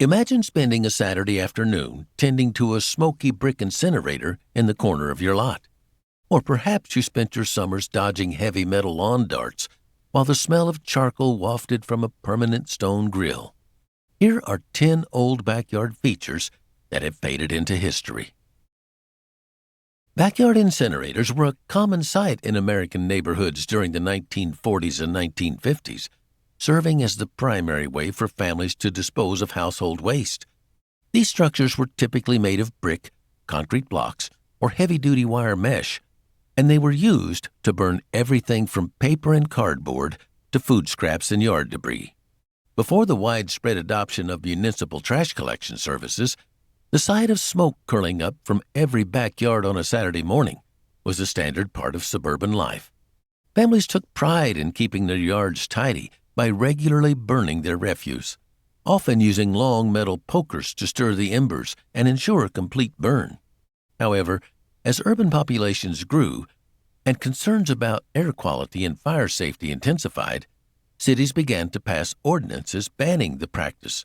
Imagine spending a Saturday afternoon tending to a smoky brick incinerator in the corner of your lot. Or perhaps you spent your summers dodging heavy metal lawn darts while the smell of charcoal wafted from a permanent stone grill. Here are 10 old backyard features that have faded into history. Backyard incinerators were a common sight in American neighborhoods during the 1940s and 1950s, serving as the primary way for families to dispose of household waste. These structures were typically made of brick, concrete blocks, or heavy-duty wire mesh, and they were used to burn everything from paper and cardboard to food scraps and yard debris. Before the widespread adoption of municipal trash collection services, the sight of smoke curling up from every backyard on a Saturday morning was a standard part of suburban life. Families took pride in keeping their yards tidy by regularly burning their refuse, often using long metal pokers to stir the embers and ensure a complete burn. However, as urban populations grew and concerns about air quality and fire safety intensified, cities began to pass ordinances banning the practice.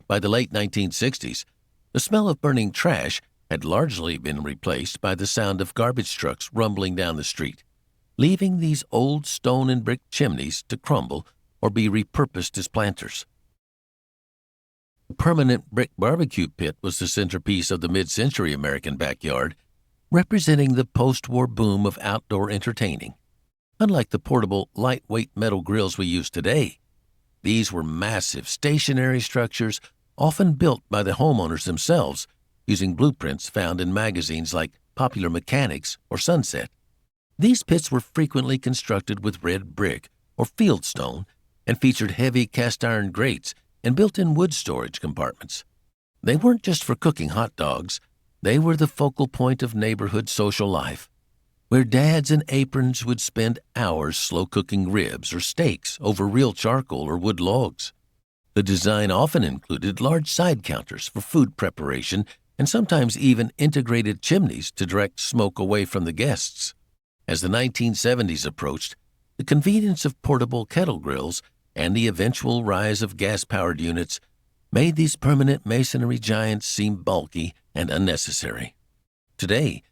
By the late 1960s, the smell of burning trash had largely been replaced by the sound of garbage trucks rumbling down the street, leaving these old stone and brick chimneys to crumble or be repurposed as planters. The permanent brick barbecue pit was the centerpiece of the mid-century American backyard, representing the post-war boom of outdoor entertaining. Unlike the portable, lightweight metal grills we use today, these were massive, stationary structures often built by the homeowners themselves using blueprints found in magazines like Popular Mechanics or Sunset. These pits were frequently constructed with red brick or fieldstone and featured heavy cast-iron grates and built-in wood storage compartments. They weren't just for cooking hot dogs. They were the focal point of neighborhood social life, where dads in aprons would spend hours slow-cooking ribs or steaks over real charcoal or wood logs. The design often included large side counters for food preparation and sometimes even integrated chimneys to direct smoke away from the guests. As the 1970s approached, the convenience of portable kettle grills and the eventual rise of gas-powered units made these permanent masonry giants seem bulky and unnecessary. Today,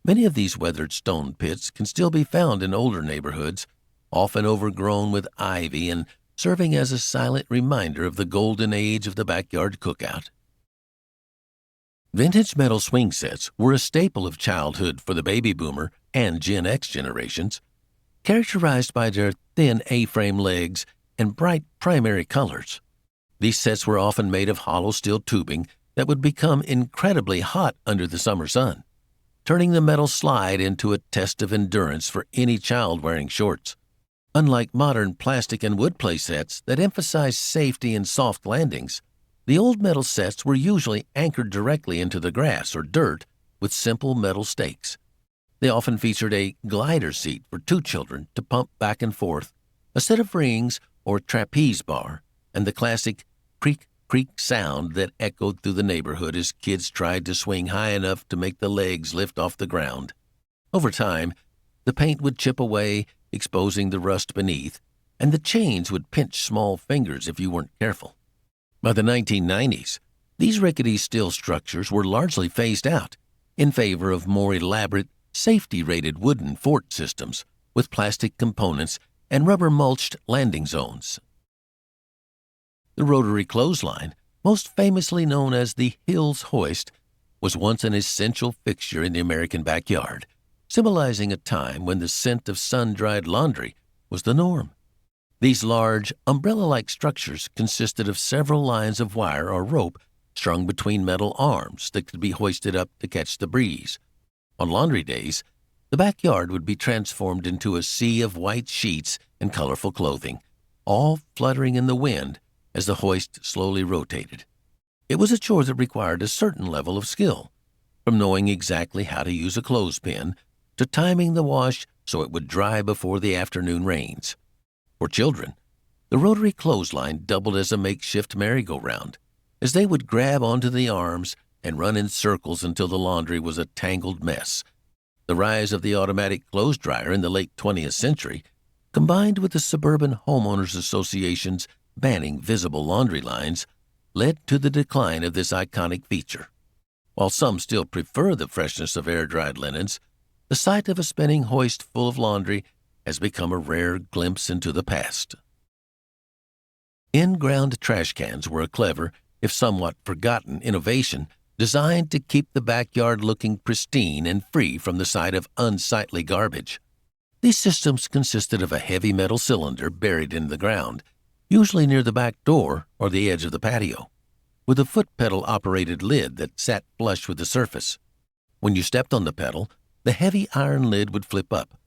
many of these weathered stone pits can still be found in older neighborhoods, often overgrown with ivy and serving as a silent reminder of the golden age of the backyard cookout. Vintage metal swing sets were a staple of childhood for the baby boomer and Gen X generations, characterized by their thin A-frame legs and bright primary colors. These sets were often made of hollow steel tubing that would become incredibly hot under the summer sun, turning the metal slide into a test of endurance for any child wearing shorts. Unlike modern plastic and wood play sets that emphasize safety and soft landings, the old metal sets were usually anchored directly into the grass or dirt with simple metal stakes. They often featured a glider seat for two children to pump back and forth, a set of rings or trapeze bar, and the classic creak, creak sound that echoed through the neighborhood as kids tried to swing high enough to make the legs lift off the ground. Over time, the paint would chip away, exposing the rust beneath, and the chains would pinch small fingers if you weren't careful. By the 1990s, these rickety steel structures were largely phased out in favor of more elaborate, safety-rated wooden fort systems with plastic components and rubber-mulched landing zones. The Rotary clothesline, most famously known as the Hills hoist, was once an essential fixture in the American backyard, symbolizing a time when the scent of sun-dried laundry was the norm. These large, umbrella-like structures consisted of several lines of wire or rope strung between metal arms that could be hoisted up to catch the breeze. On laundry days, the backyard would be transformed into a sea of white sheets and colorful clothing, all fluttering in the wind as the hoist slowly rotated. It was a chore that required a certain level of skill, from knowing exactly how to use a clothespin to timing the wash so it would dry before the afternoon rains. For children, the Rotary clothesline doubled as a makeshift merry-go-round, as they would grab onto the arms and run in circles until the laundry was a tangled mess. The rise of the automatic clothes dryer in the late 20th century, combined with the suburban homeowners associations banning visible laundry lines, led to the decline of this iconic feature. While some still prefer the freshness of air-dried linens, the sight of a spinning hoist full of laundry has become a rare glimpse into the past. In-ground trash cans were a clever, if somewhat forgotten, innovation designed to keep the backyard looking pristine and free from the sight of unsightly garbage. These systems consisted of a heavy metal cylinder buried in the ground, usually near the back door or the edge of the patio, with a foot pedal-operated lid that sat flush with the surface. When you stepped on the pedal, the heavy iron lid would flip up,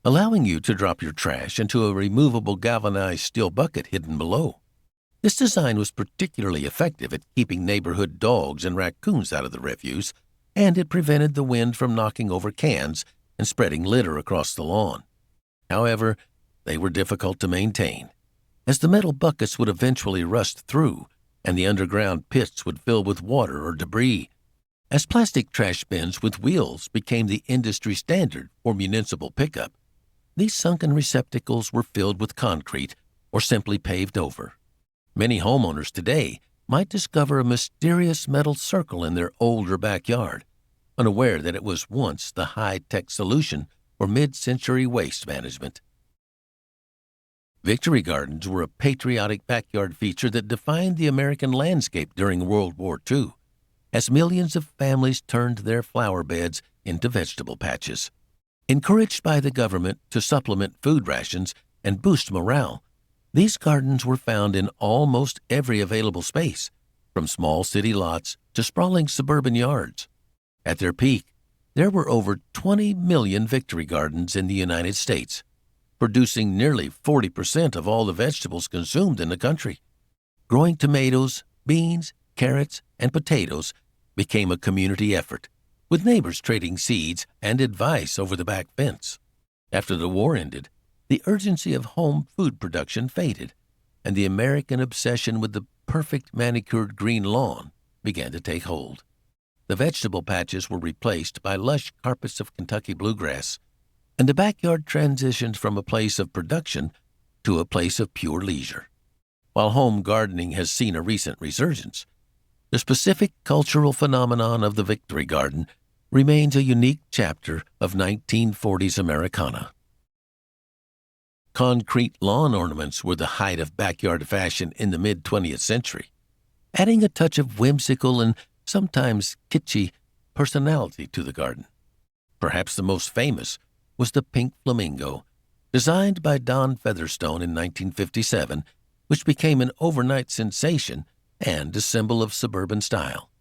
allowing you to drop your trash into a removable galvanized steel bucket hidden below. This design was particularly effective at keeping neighborhood dogs and raccoons out of the refuse, and it prevented the wind from knocking over cans and spreading litter across the lawn. However, they were difficult to maintain, as the metal buckets would eventually rust through, and the underground pits would fill with water or debris. As plastic trash bins with wheels became the industry standard for municipal pickup, these sunken receptacles were filled with concrete or simply paved over. Many homeowners today might discover a mysterious metal circle in their older backyard, unaware that it was once the high-tech solution for mid-century waste management. Victory gardens were a patriotic backyard feature that defined the American landscape during World War II, as millions of families turned their flower beds into vegetable patches. Encouraged by the government to supplement food rations and boost morale, these gardens were found in almost every available space, from small city lots to sprawling suburban yards. At their peak, there were over 20 million victory gardens in the United States, producing nearly 40% of all the vegetables consumed in the country. Growing tomatoes, beans, carrots, and potatoes became a community effort, with neighbors trading seeds and advice over the back fence. After the war ended, the urgency of home food production faded, and the American obsession with the perfect manicured green lawn began to take hold. The vegetable patches were replaced by lush carpets of Kentucky bluegrass, and the backyard transitioned from a place of production to a place of pure leisure. While home gardening has seen a recent resurgence, the specific cultural phenomenon of the Victory Garden remains a unique chapter of 1940s Americana. Concrete lawn ornaments were the height of backyard fashion in the mid-20th century, adding a touch of whimsical and sometimes kitschy personality to the garden. Perhaps the most famous was the pink flamingo, designed by Don Featherstone in 1957, which became an overnight sensation and a symbol of suburban style.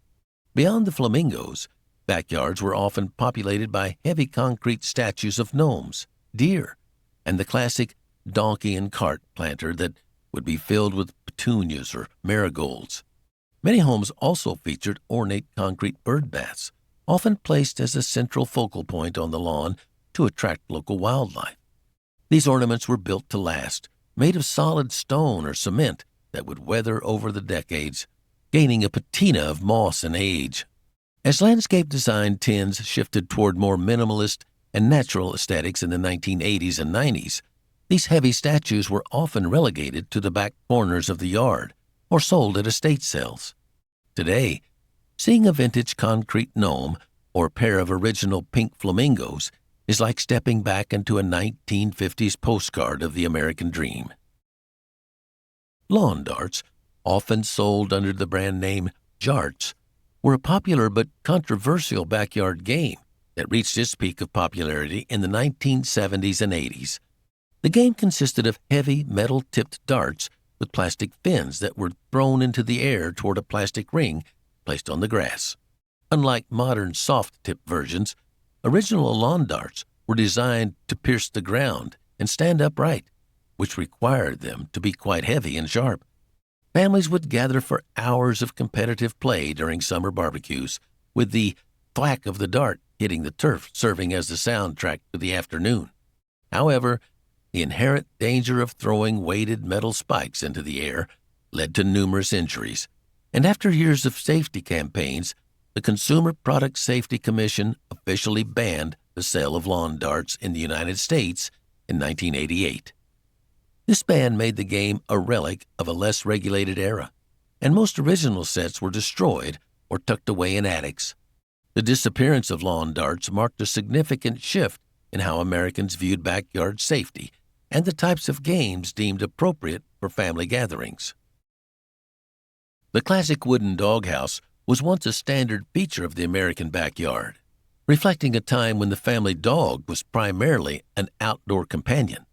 Beyond the flamingos, backyards were often populated by heavy concrete statues of gnomes, deer, and the classic donkey and cart planter that would be filled with petunias or marigolds. Many homes also featured ornate concrete bird baths, often placed as a central focal point on the lawn to attract local wildlife. These ornaments were built to last, made of solid stone or cement that would weather over the decades, gaining a patina of moss and age. As landscape design trends shifted toward more minimalist and natural aesthetics in the 1980s and 90s, these heavy statues were often relegated to the back corners of the yard or sold at estate sales. Today, seeing a vintage concrete gnome or pair of original pink flamingos is like stepping back into a 1950s postcard of the American dream. Lawn darts, often sold under the brand name Jarts, were a popular but controversial backyard game that reached its peak of popularity in the 1970s and 80s. The game consisted of heavy metal-tipped darts with plastic fins that were thrown into the air toward a plastic ring placed on the grass. Unlike modern soft-tip versions, original lawn darts were designed to pierce the ground and stand upright, which required them to be quite heavy and sharp. Families would gather for hours of competitive play during summer barbecues, with the thwack of the dart hitting the turf serving as the soundtrack to the afternoon. However, the inherent danger of throwing weighted metal spikes into the air led to numerous injuries, and after years of safety campaigns, the Consumer Product Safety Commission officially banned the sale of lawn darts in the United States in 1988. This ban made the game a relic of a less regulated era, and most original sets were destroyed or tucked away in attics. The disappearance of lawn darts marked a significant shift in how Americans viewed backyard safety and the types of games deemed appropriate for family gatherings. The classic wooden doghouse was once a standard feature of the American backyard, reflecting a time when the family dog was primarily an outdoor companion.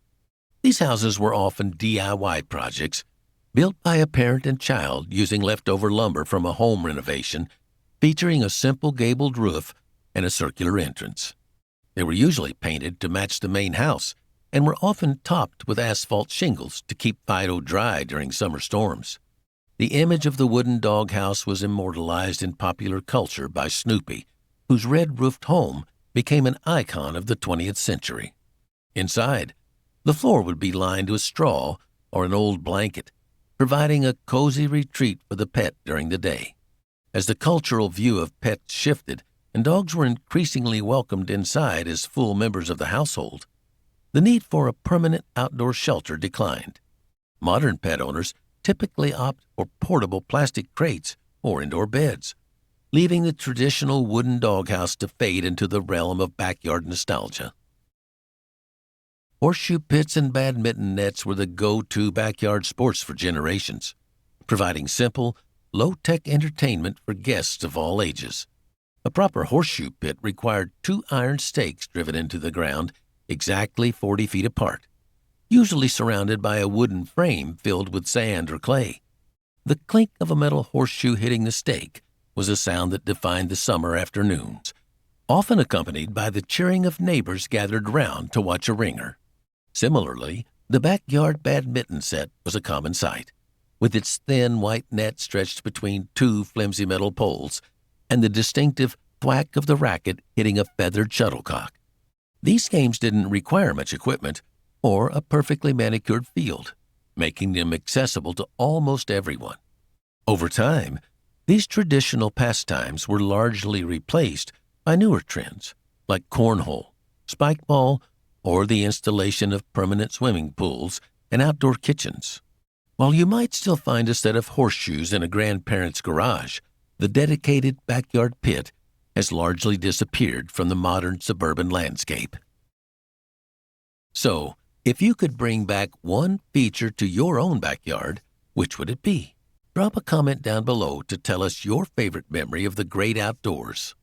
These houses were often DIY projects, built by a parent and child using leftover lumber from a home renovation, featuring a simple gabled roof and a circular entrance. They were usually painted to match the main house and were often topped with asphalt shingles to keep Fido dry during summer storms. The image of the wooden doghouse was immortalized in popular culture by Snoopy, whose red-roofed home became an icon of the 20th century. Inside, the floor would be lined with straw or an old blanket, providing a cozy retreat for the pet during the day. As the cultural view of pets shifted and dogs were increasingly welcomed inside as full members of the household, the need for a permanent outdoor shelter declined. Modern pet owners typically opt for portable plastic crates or indoor beds, leaving the traditional wooden doghouse to fade into the realm of backyard nostalgia. Horseshoe pits and badminton nets were the go-to backyard sports for generations, providing simple, low-tech entertainment for guests of all ages. A proper horseshoe pit required 2 iron stakes driven into the ground exactly 40 feet apart, usually surrounded by a wooden frame filled with sand or clay. The clink of a metal horseshoe hitting the stake was a sound that defined the summer afternoons, often accompanied by the cheering of neighbors gathered round to watch a ringer. Similarly, the backyard badminton set was a common sight, with its thin white net stretched between 2 flimsy metal poles and the distinctive thwack of the racket hitting a feathered shuttlecock. These games didn't require much equipment or a perfectly manicured field, making them accessible to almost everyone. Over time, these traditional pastimes were largely replaced by newer trends like cornhole, spikeball, or the installation of permanent swimming pools and outdoor kitchens. While you might still find a set of horseshoes in a grandparent's garage, the dedicated backyard pit has largely disappeared from the modern suburban landscape. So, if you could bring back one feature to your own backyard, which would it be? Drop a comment down below to tell us your favorite memory of the great outdoors.